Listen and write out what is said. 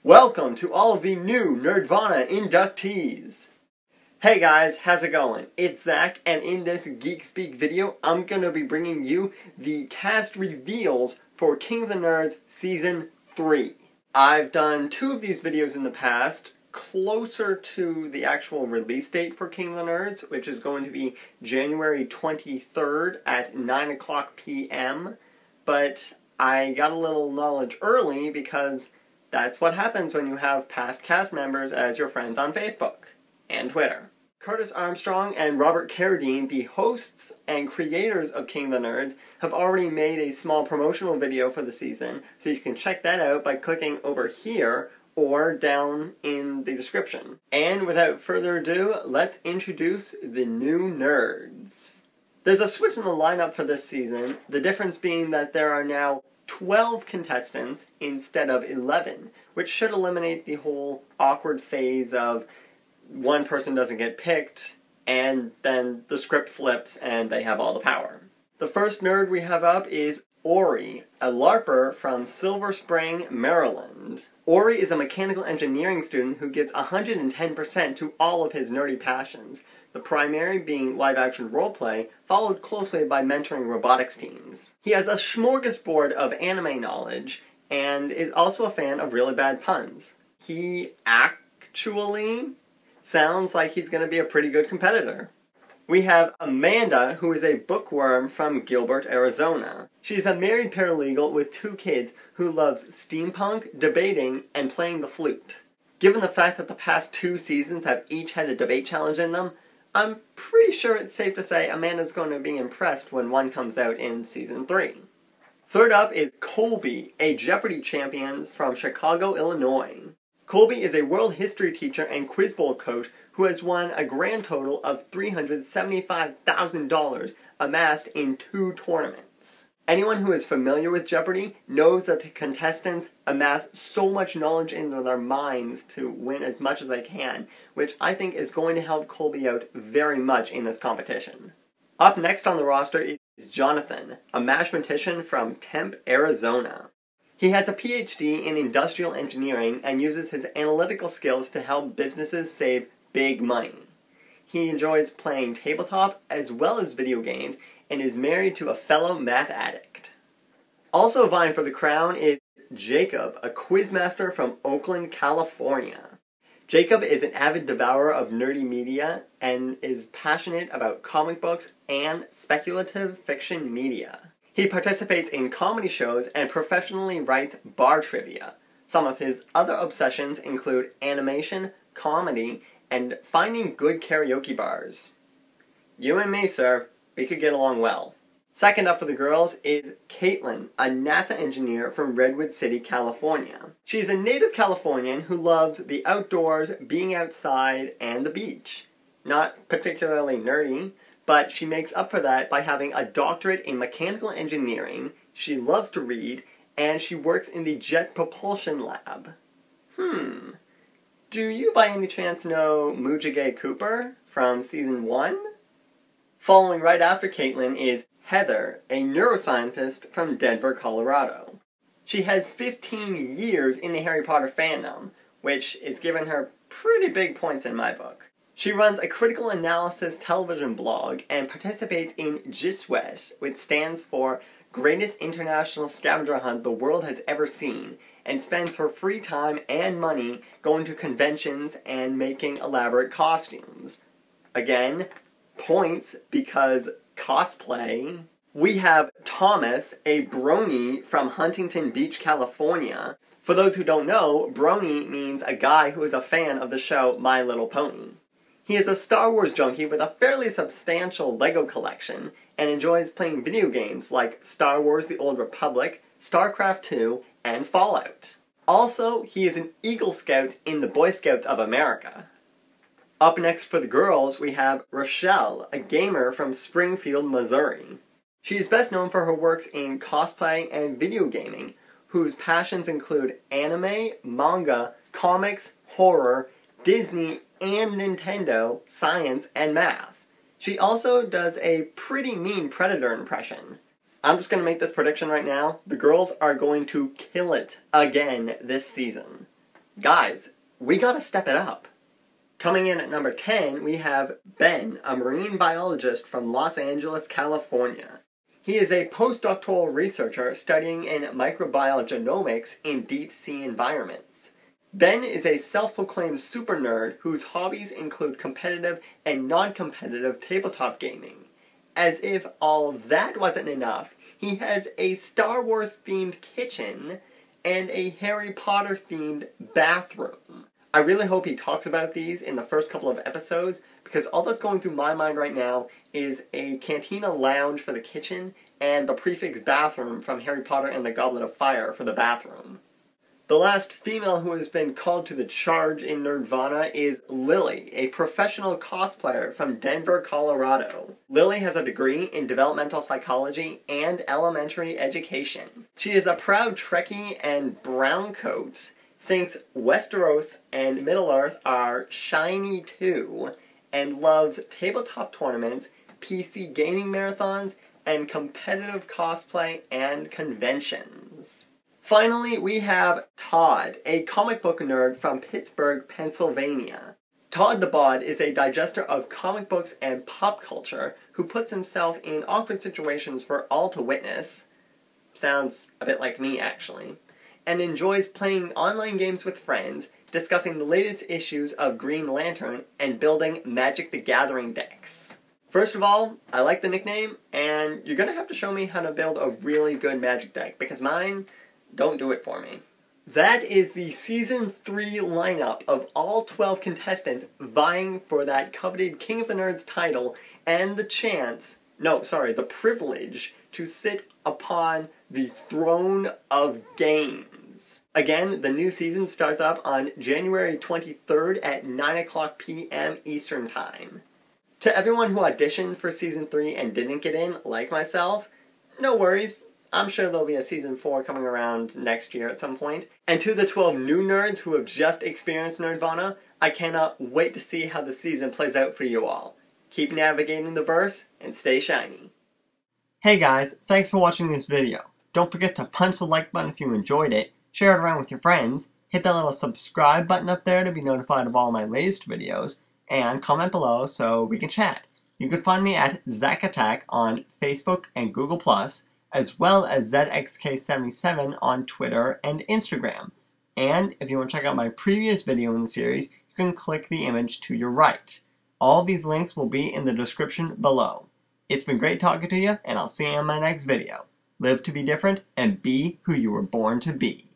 Welcome to all of the new Nerdvana inductees! Hey guys, how's it going? It's Zach, and in this Geek Zpeak video, I'm going to be bringing you the cast reveals for King of the Nerds Season 3. I've done two of these videos in the past, closer to the actual release date for King of the Nerds, which is going to be January 23rd at 9 o'clock p.m., but I got a little knowledge early because that's what happens when you have past cast members as your friends on Facebook and Twitter. Curtis Armstrong and Robert Carradine, the hosts and creators of King of the Nerds, have already made a small promotional video for the season, so you can check that out by clicking over here or down in the description. And without further ado, let's introduce the new nerds. There's a switch in the lineup for this season, the difference being that there are now 12 contestants instead of 11, which should eliminate the whole awkward phase of one person doesn't get picked, and then the script flips and they have all the power. The first nerd we have up is Ori, a LARPer from Silver Spring, Maryland. Ori is a mechanical engineering student who gives 110% to all of his nerdy passions, the primary being live-action roleplay, followed closely by mentoring robotics teams. He has a smorgasbord of anime knowledge, and is also a fan of really bad puns. He actually sounds like he's going to be a pretty good competitor. We have Amanda, who is a bookworm from Gilbert, Arizona. She's a married paralegal with 2 kids who loves steampunk, debating, and playing the flute. Given the fact that the past 2 seasons have each had a debate challenge in them, I'm pretty sure it's safe to say Amanda's going to be impressed when one comes out in Season 3. Third up is Colby, a Jeopardy champion from Chicago, Illinois. Colby is a world history teacher and quiz bowl coach who has won a grand total of $375,000 amassed in 2 tournaments. Anyone who is familiar with Jeopardy knows that the contestants amass so much knowledge into their minds to win as much as they can, which I think is going to help Colby out very much in this competition. Up next on the roster is Jonathan, a mathematician from Tempe, Arizona. He has a PhD in industrial engineering and uses his analytical skills to help businesses save big money. He enjoys playing tabletop as well as video games and is married to a fellow math addict. Also vying for the crown is Jacob, a quizmaster from Oakland, California. Jacob is an avid devourer of nerdy media and is passionate about comic books and speculative fiction media. He participates in comedy shows and professionally writes bar trivia. Some of his other obsessions include animation, comedy, and finding good karaoke bars. You and me, sir, we could get along well. Second up for the girls is Caitlin, a NASA engineer from Redwood City, California. She's a native Californian who loves the outdoors, being outside, and the beach. Not particularly nerdy, but she makes up for that by having a doctorate in mechanical engineering, she loves to read, and she works in the Jet Propulsion Lab. Do you by any chance know Mujige Cooper from Season 1? Following right after Caitlin is Heather, a neuroscientist from Denver, Colorado. She has 15 years in the Harry Potter fandom, which is giving her pretty big points in my book. She runs a critical analysis television blog and participates in GISWET, which stands for Greatest International Scavenger Hunt the World Has Ever Seen, and spends her free time and money going to conventions and making elaborate costumes. Again, points because cosplay. We have Thomas, a brony from Huntington Beach, California. For those who don't know, brony means a guy who is a fan of the show My Little Pony. He is a Star Wars junkie with a fairly substantial LEGO collection and enjoys playing video games like Star Wars The Old Republic, StarCraft 2, and Fallout. Also, he is an Eagle Scout in the Boy Scouts of America. Up next for the girls, we have Rochelle, a gamer from Springfield, Missouri. She is best known for her works in cosplay and video gaming, whose passions include anime, manga, comics, horror, Disney, and Nintendo, science, and math. She also does a pretty mean Predator impression. I'm just going to make this prediction right now. The girls are going to kill it again this season. Guys, we gotta step it up. Coming in at number 10, we have Ben, a marine biologist from Los Angeles, California. He is a postdoctoral researcher studying in microbiogenomics in deep-sea environments. Ben is a self-proclaimed super nerd whose hobbies include competitive and non-competitive tabletop gaming. As if all that wasn't enough, he has a Star Wars-themed kitchen and a Harry Potter-themed bathroom. I really hope he talks about these in the first couple of episodes, because all that's going through my mind right now is a cantina lounge for the kitchen and the prefix bathroom from Harry Potter and the Goblet of Fire for the bathroom. The last female who has been called to the charge in Nerdvana is Lily, a professional cosplayer from Denver, Colorado. Lily has a degree in developmental psychology and elementary education. She is a proud Trekkie and browncoat, thinks Westeros and Middle-earth are shiny too, and loves tabletop tournaments, PC gaming marathons, and competitive cosplay and conventions. Finally, we have Todd, a comic book nerd from Pittsburgh, Pennsylvania. Todd the Bod is a digester of comic books and pop culture who puts himself in awkward situations for all to witness. Sounds a bit like me, actually. And enjoys playing online games with friends, discussing the latest issues of Green Lantern, and building Magic the Gathering decks. First of all, I like the nickname, and you're gonna have to show me how to build a really good Magic deck, because mine don't do it for me. That is the Season 3 lineup of all 12 contestants vying for that coveted King of the Nerds title and the privilege to sit upon the throne of games. Again, the new season starts up on January 23rd at 9 o'clock p.m. Eastern Time. To everyone who auditioned for Season 3 and didn't get in, like myself, no worries. I'm sure there'll be a Season 4 coming around next year at some point. And to the 12 new nerds who have just experienced Nerdvana, I cannot wait to see how the season plays out for you all. Keep navigating the verse, and stay shiny. Hey guys, thanks for watching this video. Don't forget to punch the like button if you enjoyed it, share it around with your friends, hit that little subscribe button up there to be notified of all my latest videos, and comment below so we can chat. You can find me at ZachAttack on Facebook and Google+, as well as ZXK77 on Twitter and Instagram. And if you want to check out my previous video in the series, you can click the image to your right. All these links will be in the description below. It's been great talking to you, and I'll see you in my next video. Live to be different, and be who you were born to be.